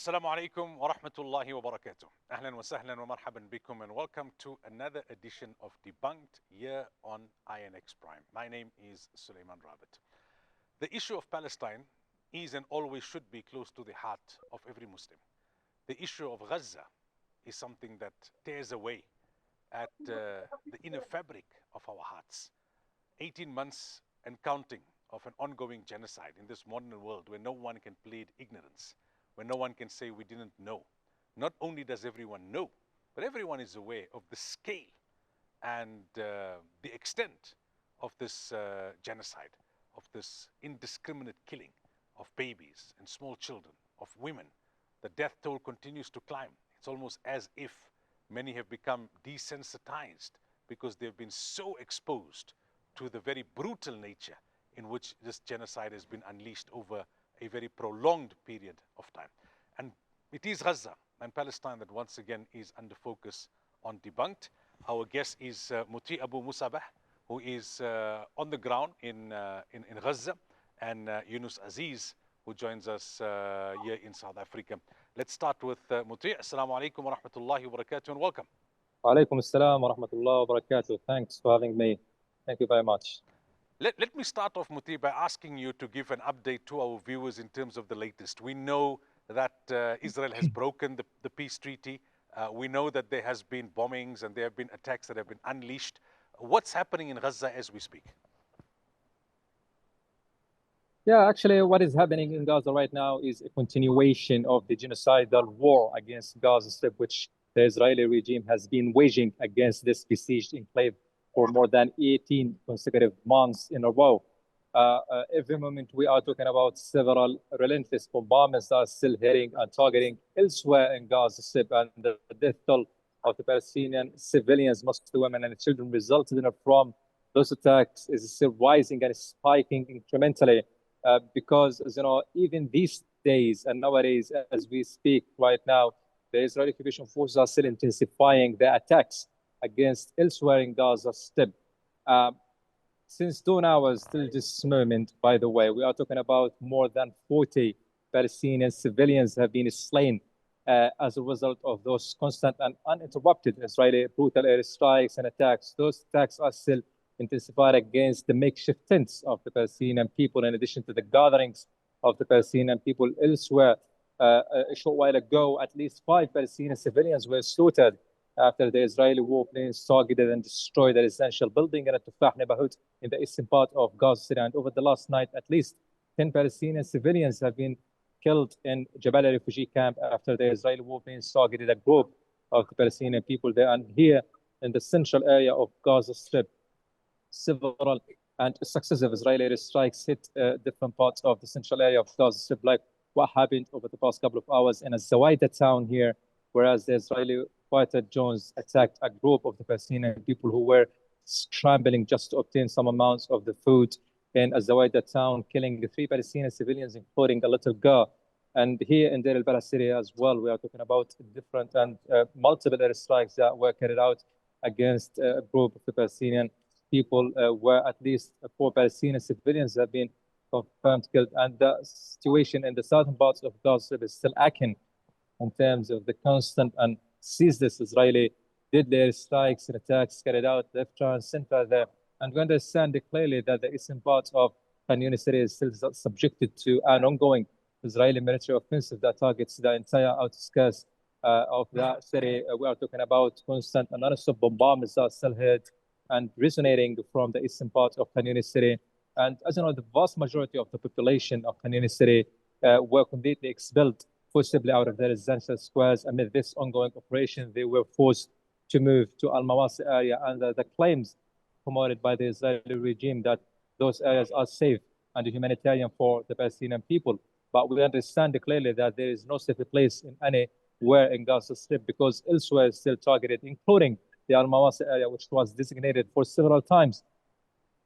Assalamu alaikum wa rahmatullahi wa barakatuh. Ahlan wa sahlan wa marhaban bikum, and welcome to another edition of Debunked here on INX Prime. My name is Sulaimaan Ravat. The issue of Palestine is and always should be close to the heart of every Muslim. The issue of Gaza is something that tears away at the inner fabric of our hearts. 18 months and counting of an ongoing genocide in this modern world where no one can plead ignorance, where no one can say we didn't know. Not only does everyone know, but everyone is aware of the scale and the extent of this genocide, of this indiscriminate killing of babies and small children, of women. The death toll continues to climb. It's almost as if many have become desensitized because they've been so exposed to the very brutal nature in which this genocide has been unleashed over a very prolonged period of time. And it is Gaza and Palestine that once again is under focus on Debunked. Our guest is Motee Abumsabeh, who is on the ground in Gaza, and Younis Aziz, who joins us here in South Africa. Let's start with Motee. Assalamu alaikum wa rahmatullahi wa barakatuh, and welcome. Wa alaikum assalam wa rahmatullahi wa barakatuh. Thanks for having me. Thank you very much. Let me start off, Motee, by asking you to give an update to our viewers in terms of the latest. We know that Israel has broken the peace treaty. We know that there has been bombings and there have been attacks that have been unleashed. What's happening in Gaza as we speak? Yeah, actually, what is happening in Gaza right now is a continuation of the genocidal war against Gaza Strip, which the Israeli regime has been waging against this besieged enclave for more than 18 consecutive months in a row. Every moment we are talking about several relentless bombardments that are still hitting and targeting elsewhere in Gaza Strip, and the death toll of the Palestinian civilians, mostly women and children, resulted from those attacks is still rising and spiking incrementally because, you know, even these days and nowadays, as we speak right now, the Israeli occupation forces are still intensifying the attacks against elsewhere in Gaza Strip. Since 2 hours till this moment, by the way, we are talking about more than 40 Palestinian civilians have been slain as a result of those constant and uninterrupted Israeli brutal airstrikes and attacks. Those attacks are still intensified against the makeshift tents of the Palestinian people, in addition to the gatherings of the Palestinian people elsewhere. A short while ago, at least 5 Palestinian civilians were slaughtered after the Israeli warplanes targeted and destroyed a residential building in a Tufah neighborhood in the eastern part of Gaza City. And over the last night, at least 10 Palestinian civilians have been killed in Jabalia refugee camp after the Israeli warplanes targeted a group of the Palestinian people there. And here in the central area of Gaza Strip, several and successive Israeli strikes hit different parts of the central area of Gaza Strip, like what happened over the past couple of hours in a Zawaida town here, whereas the Israeli fighter drones attacked a group of the Palestinian people who were scrambling just to obtain some amounts of the food in Zawaida town, killing 3 Palestinian civilians, including a little girl. And here in Deir al-Balah city as well, we are talking about different and multiple airstrikes that were carried out against a group of the Palestinian people, where at least 4 Palestinian civilians have been confirmed killed. And the situation in the southern parts of Gaza is still aching in terms of the constant and ceaseless Israeli deadly airstrikes and attacks carried out left, right, and center there. And we understand clearly that the eastern part of Khan Yunis city is still subjected to an ongoing Israeli military offensive that targets the entire outskirts of that city. We are talking about constant and non-stop bombardments that are still hit and resonating from the eastern part of Khan Yunis city. And as you know, the vast majority of the population of Khan Yunis city were completely expelled forcibly out of their residential squares. Amid this ongoing operation, they were forced to move to Al-Mawasi area under the claims promoted by the Israeli regime that those areas are safe and humanitarian for the Palestinian people. But we understand clearly that there is no safe place in anywhere in Gaza Strip, because elsewhere is still targeted, including the Al-Mawasi area, which was designated for several times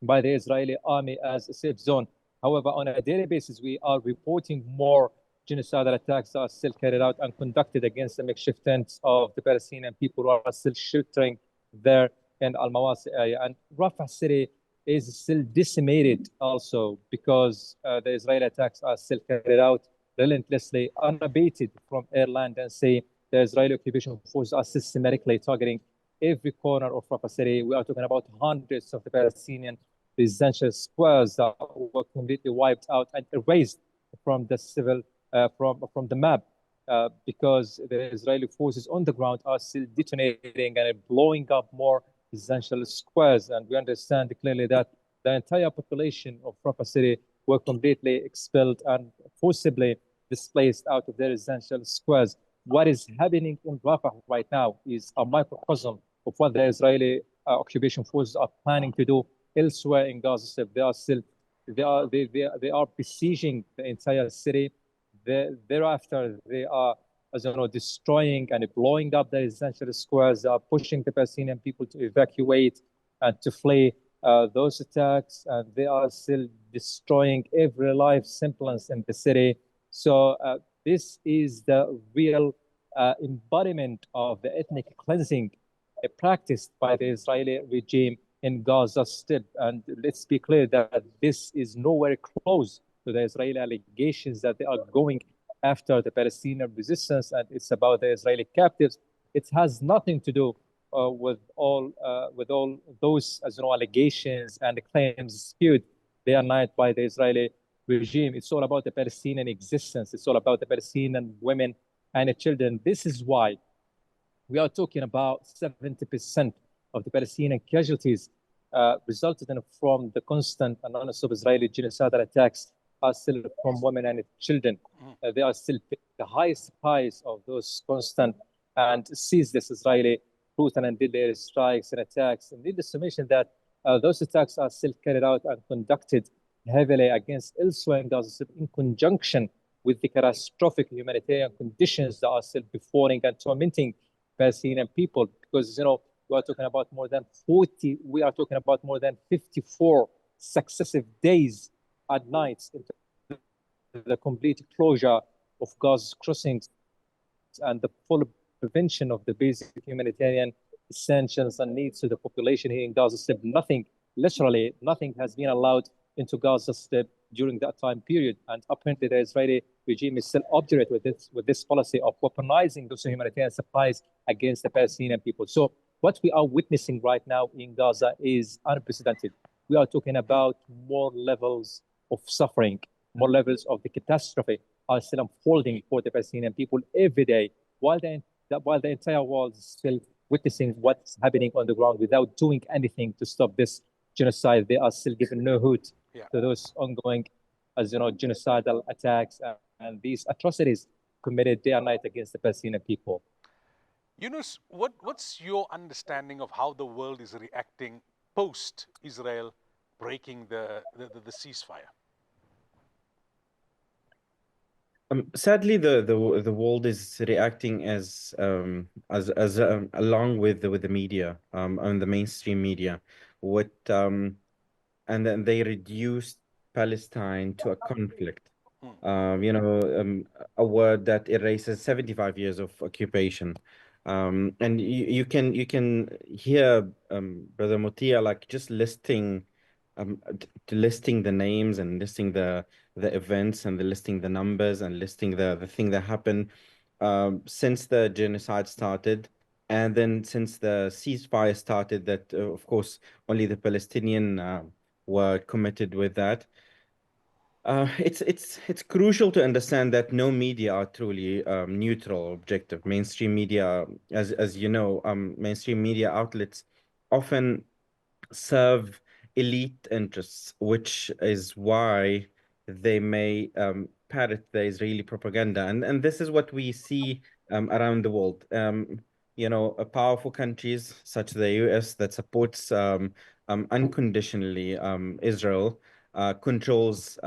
by the Israeli army as a safe zone. However, on a daily basis, we are reporting more genocidal attacks that are still carried out and conducted against the makeshift tents of the Palestinian people who are still sheltering there in Al-Mawasi area. And Rafah city is still decimated also because the Israeli attacks are still carried out relentlessly, unabated from air, land, and sea. The Israeli occupation forces are systematically targeting every corner of Rafah City. We are talking about hundreds of the Palestinian residential squares that were completely wiped out and erased from the from the map, because the Israeli forces on the ground are still detonating and blowing up more residential squares. And we understand clearly that the entire population of Rafah City were completely expelled and forcibly displaced out of their residential squares. What is happening in Rafah right now is a microcosm of what the Israeli occupation forces are planning to do elsewhere in Gaza Strip. They are besieging the entire city. Thereafter, they are, as you know, destroying and blowing up the residential squares. They are pushing the Palestinian people to evacuate and to flee those attacks, and they are still destroying every life semblance in the city. So this is the real embodiment of the ethnic cleansing practiced by the Israeli regime in Gaza Strip. And let's be clear that this is nowhere close to the Israeli allegations that they are going after the Palestinian resistance and it's about the Israeli captives. It has nothing to do with all those, as you know, allegations and claims spewed day and night by the Israeli regime. It's all about the Palestinian existence. It's all about the Palestinian women and children. This is why we are talking about 70% of the Palestinian casualties resulted from the constant and non-stop Israeli genocidal attacks are still from women and children. They are still the highest price of those constant and ceaseless Israeli brutal and deadly strikes and attacks. And needless to mention that those attacks are still carried out and conducted heavily against elsewhere in Gaza in conjunction with the catastrophic humanitarian conditions that are still befalling and tormenting Palestinian people. Because, you know, we are talking about more than 54 successive days and nights into the complete closure of Gaza's crossings and the full prevention of the basic humanitarian essentials and needs to the population here in Gaza Strip. Literally nothing has been allowed into Gaza Strip during that time period. And apparently the Israeli regime is still obdurate with this policy of weaponizing those humanitarian supplies against the Palestinian people. So what we are witnessing right now in Gaza is unprecedented. We are talking about more levels of suffering, more levels of the catastrophe are still unfolding for the Palestinian people every day, while the entire world is still witnessing what's happening on the ground without doing anything to stop this genocide. They are still giving no hoot to those ongoing, as you know, genocidal attacks and these atrocities committed day and night against the Palestinian people. Younis, what's your understanding of how the world is reacting post-Israel breaking the ceasefire? Sadly, the world is reacting as along with the media, on the mainstream media, and then they reduced Palestine to a conflict. A word that erases 75 years of occupation. And you can hear Brother Motee like just listing the names and listing the events and listing the numbers and listing the thing that happened since the genocide started, and then since the ceasefire started, that of course only the Palestinian were committed with that. It's crucial to understand that no media are truly neutral or objective. Mainstream media, as you know, mainstream media outlets often serve elite interests, which is why they may parrot the Israeli propaganda. And this is what we see around the world. Powerful countries such as the US that supports unconditionally Israel controls,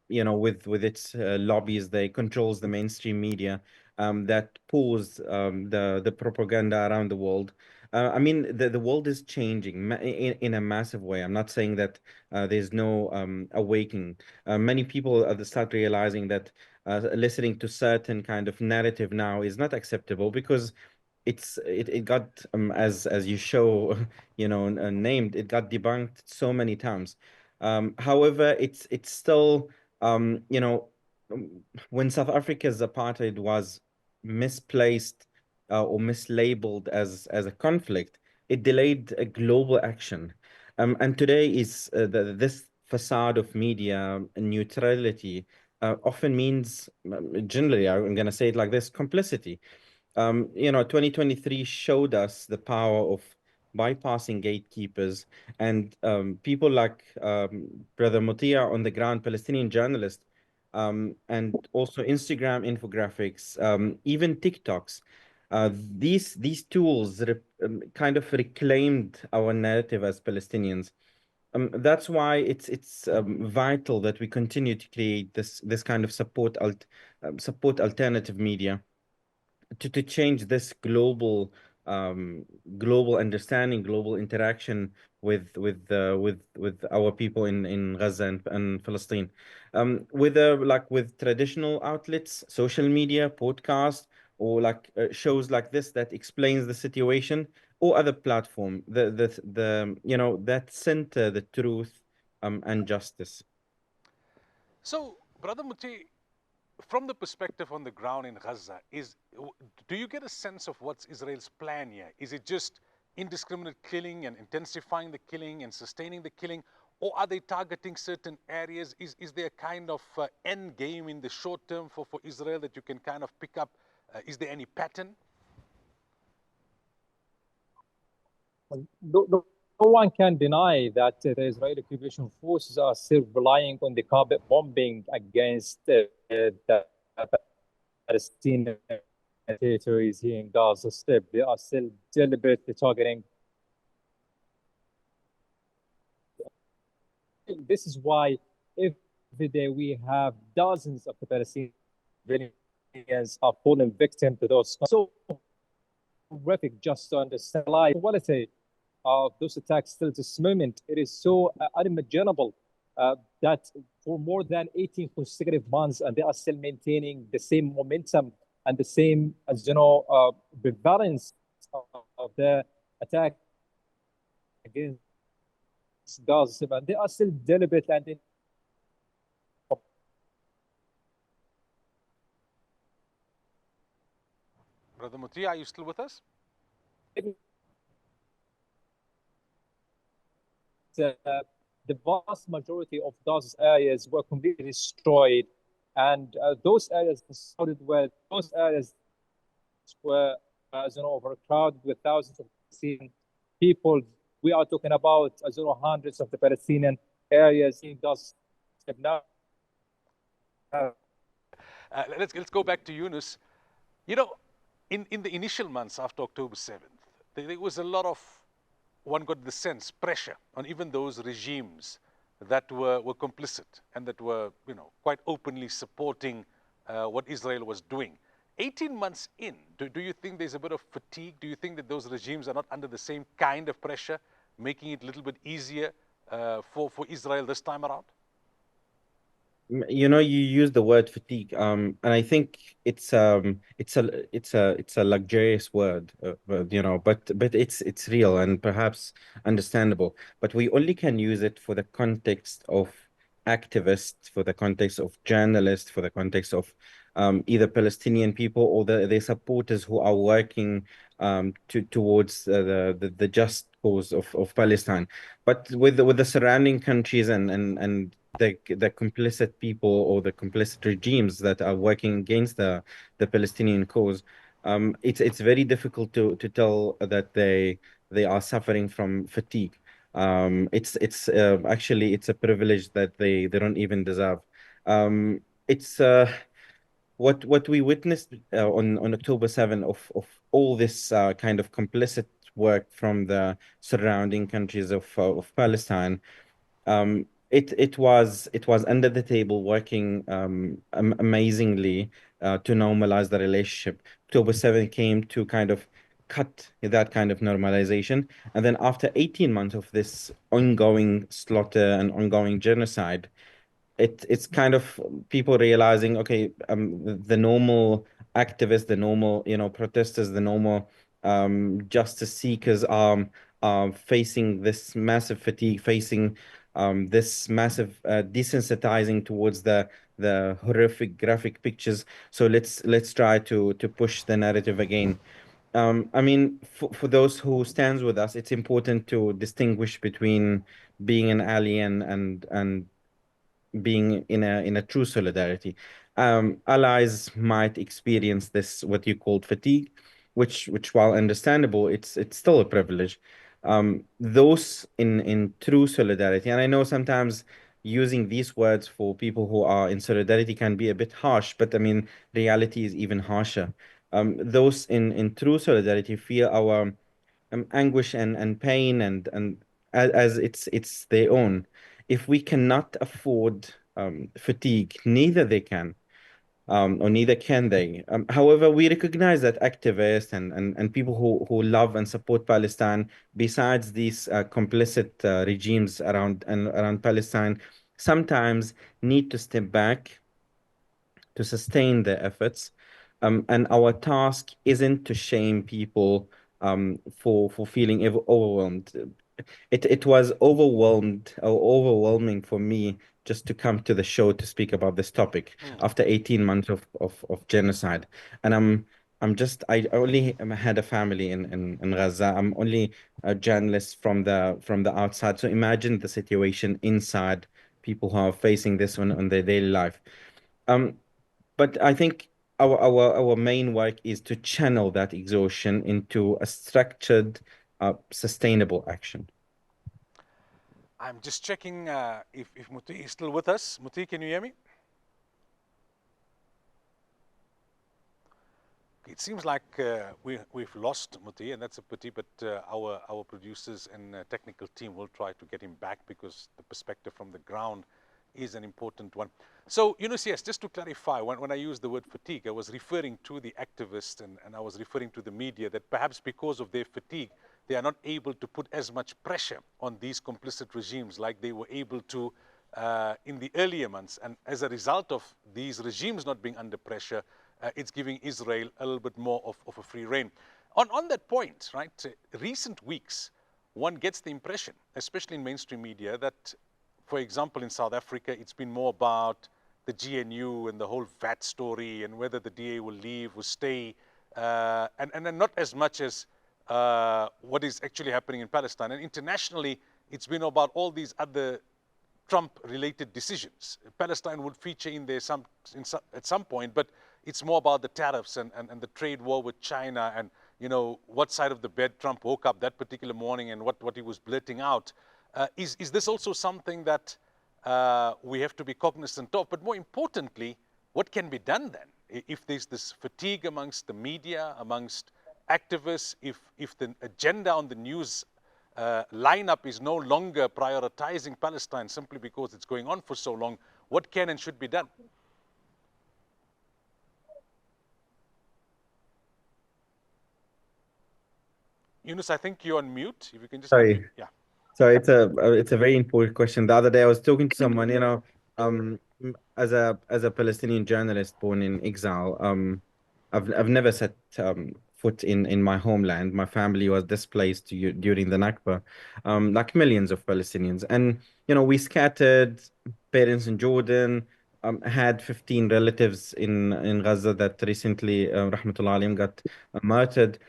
with its lobbies, they controls the mainstream media that pulls the propaganda around the world. I mean, the world is changing in a massive way. I'm not saying that there's no awakening. Many people start realizing that listening to certain kind of narrative now is not acceptable because it got as you show named, it got debunked so many times. However, it's still when South Africa's apartheid was misplaced or mislabeled as a conflict, it delayed a global action. And today is this facade of media neutrality often means, generally, I'm going to say it like this, complicity. 2023 showed us the power of bypassing gatekeepers and people like Brother Motee on the ground, Palestinian journalist, and also Instagram infographics, even TikToks. These tools kind of reclaimed our narrative as Palestinians. That's why it's vital that we continue to create this kind of support alternative media to change this global understanding, global interaction with our people in Gaza and Palestine. Whether like with traditional outlets, social media, podcast, or like shows like this that explains the situation, or other platform, that center the truth and justice. So, Brother Muti, from the perspective on the ground in Gaza, do you get a sense of what's Israel's plan here? Is it just indiscriminate killing and intensifying the killing and sustaining the killing? Or are they targeting certain areas? Is there a kind of end game in the short term for Israel that you can kind of pick up? Is there any pattern? No one can deny that the Israeli occupation forces are still relying on the carpet bombing against the Palestinian territories here in Gaza Strip. They are still deliberately targeting. This is why every day we have dozens of the Palestinians are falling victim to those. So horrific just to understand the quality of those attacks still to this moment. It is so unimaginable that for more than 18 consecutive months, and they are still maintaining the same momentum and the same, prevalence of the attack against Gaza, and they are still deliberate and Brother Muti, are you still with us? The vast majority of those areas were completely destroyed, and those areas started where those areas were overcrowded with thousands of Palestinian people. We are talking about hundreds of the Palestinian areas in Gaza now. Let's go back to Younis. You know, in the initial months after October 7th, there was a lot of, one got the sense, pressure on even those regimes that were complicit and that were, quite openly supporting what Israel was doing. 18 months in, do you think there's a bit of fatigue? Do you think that those regimes are not under the same kind of pressure, making it a little bit easier for Israel this time around? You use the word fatigue, and I think it's a luxurious word, but it's real and perhaps understandable. But we only can use it for the context of activists, for the context of journalists, for the context of either Palestinian people or their supporters who are working towards the just cause of Palestine. But with the surrounding countries and the complicit people or the complicit regimes that are working against the Palestinian cause, it's very difficult to tell that they are suffering from fatigue. It's actually it's a privilege that they don't even deserve. It's what we witnessed on October 7 of all this kind of complicit work from the surrounding countries of Palestine. It was under the table working amazingly to normalize the relationship. October 7 came to kind of cut that kind of normalization. And then after 18 months of this ongoing slaughter and ongoing genocide, it's kind of people realizing, okay, the normal activists, the normal, protesters, the normal justice seekers are facing this massive fatigue, facing this massive desensitizing towards the the horrific graphic pictures. So let's try to push the narrative again. I mean, for those who stands with us, it's important to distinguish between being an alien and being in a true solidarity. Allies might experience this what you called fatigue, which while understandable, it's still a privilege. Those in true solidarity, and I know sometimes using these words for people who are in solidarity can be a bit harsh, but I mean reality is even harsher. Those in true solidarity feel our anguish and pain and as it's their own. If we cannot afford fatigue, neither they can, or neither can they. However, we recognize that activists and people who love and support Palestine, besides these complicit regimes around Palestine, sometimes need to step back to sustain their efforts. And our task isn't to shame people for feeling overwhelmed. It was overwhelming for me just to come to the show to speak about this topic after 18 months of genocide. And I only had a family in Gaza. I'm only a journalist from the outside. So imagine the situation inside, people who are facing this on their daily life. Um, but I think our main work is to channel that exhaustion into a structured, sustainable action. I'm just checking if Motee is still with us. Motee, can you hear me? It seems like we've lost Motee, and that's a pity, but our producers and technical team will try to get him back, because the perspective from the ground is an important one. So, Younis, yes, just to clarify, when I used the word fatigue, I was referring to the activists and I was referring to the media, that perhaps because of their fatigue, they are not able to put as much pressure on these complicit regimes like they were able to in the earlier months. And as a result of these regimes not being under pressure, it's giving Israel a little bit more of a free rein. On that point, right, recent weeks, one gets the impression, especially in mainstream media, that, for example, in South Africa, it's been more about the GNU and the whole VAT story and whether the DA will leave, will stay, and not as much as what is actually happening in Palestine. And internationally, it's been about all these other Trump-related decisions. Palestine would feature in there at some point, but it's more about the tariffs and the trade war with China and, you know, what side of the bed Trump woke up that particular morning and what he was blurting out. Is this also something that we have to be cognizant of? But more importantly, what can be done then? If there's this fatigue amongst the media, amongst activists, if the agenda on the news lineup is no longer prioritizing Palestine simply because it's going on for so long, what can and should be done? Younis, I think you're on mute. If you can just Sorry. unmute. Yeah. So it's a very important question. The other day I was talking to someone, you know, as a Palestinian journalist born in exile, I've never set foot in my homeland. My family was displaced during the Nakba, like millions of Palestinians, and you know we scattered. Parents in Jordan, had 15 relatives in Gaza that recently, rahmatullah alayhim, got murdered.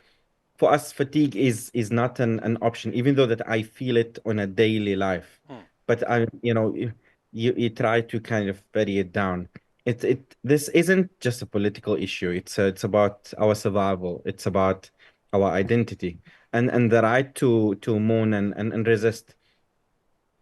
For us, fatigue is not an option, even though that I feel it on a daily life. But you know, you try to kind of bury it down. This isn't just a political issue. It's about our survival. It's about our identity and the right to mourn and resist.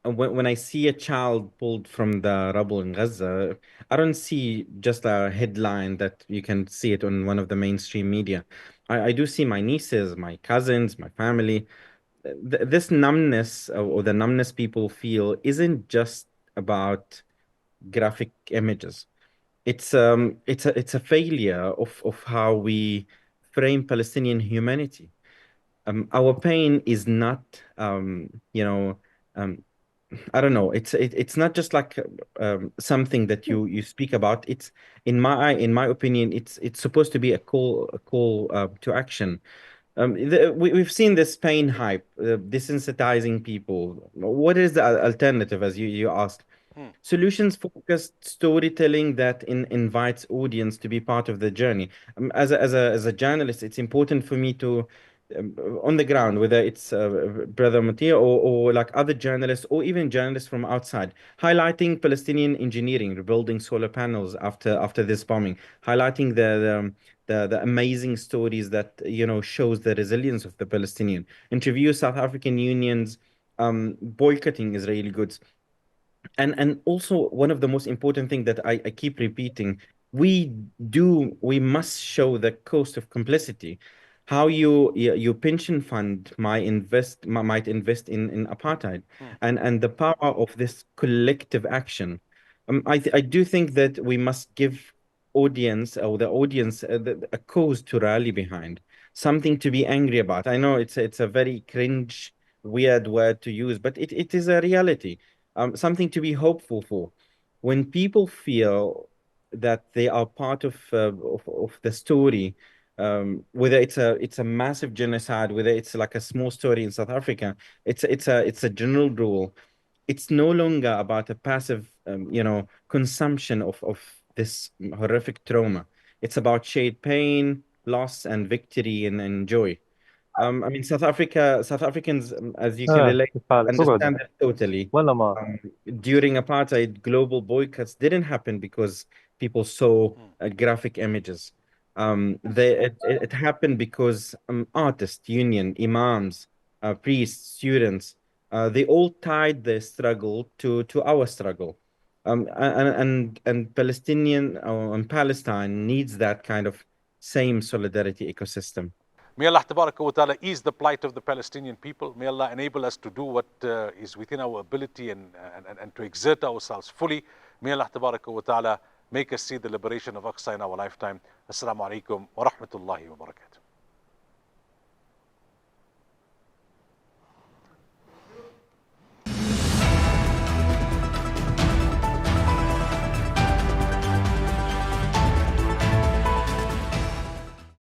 When I see a child pulled from the rubble in Gaza, I don't see just a headline that you can see it on one of the mainstream media. I do see my nieces, my cousins, my family. This numbness or the numbness people feel isn't just about graphic images. It's a failure of how we frame Palestinian humanity. Our pain is not you know um, I don't know. It's not just like something that you speak about. It's in my opinion, it's supposed to be a call to action. We've seen this pain hype, desensitizing people. What is the alternative, as you asked? Solutions-focused storytelling that invites audience to be part of the journey. As a journalist, it's important for me to, on the ground, whether it's Brother Motee or like other journalists or even journalists from outside, highlighting Palestinian engineering, rebuilding solar panels after this bombing, highlighting the amazing stories that shows the resilience of the Palestinian. Interview South African unions boycotting Israeli goods. And also one of the most important thing that I keep repeating, we must show the cost of complicity. How your pension fund might invest in apartheid, and the power of this collective action. I do think that we must give the audience a cause to rally behind, something to be angry about. I know it's a very cringe, weird word to use, but it is a reality, something to be hopeful for. When people feel that they are part of the story, whether it's a massive genocide, whether it's like a small story in South Africa, it's a general rule. It's no longer about a passive, consumption of this horrific trauma. It's about shared pain, loss, and victory and joy. I mean, South Africans, as you can relate, تعال اقعد understand that totally. ولا ما During apartheid, global boycotts didn't happen because people saw graphic images. It happened because artists, union, imams, priests, students, they all tied their struggle to our struggle. And Palestine needs that kind of same solidarity ecosystem. May Allah Ta'ala ease the plight of the Palestinian people. May Allah enable us to do what is within our ability and to exert ourselves fully. May Allah Ta'ala make us see the liberation of Aqsa in our lifetime. Assalamu alaikum wa rahmatullahi wa barakatuh.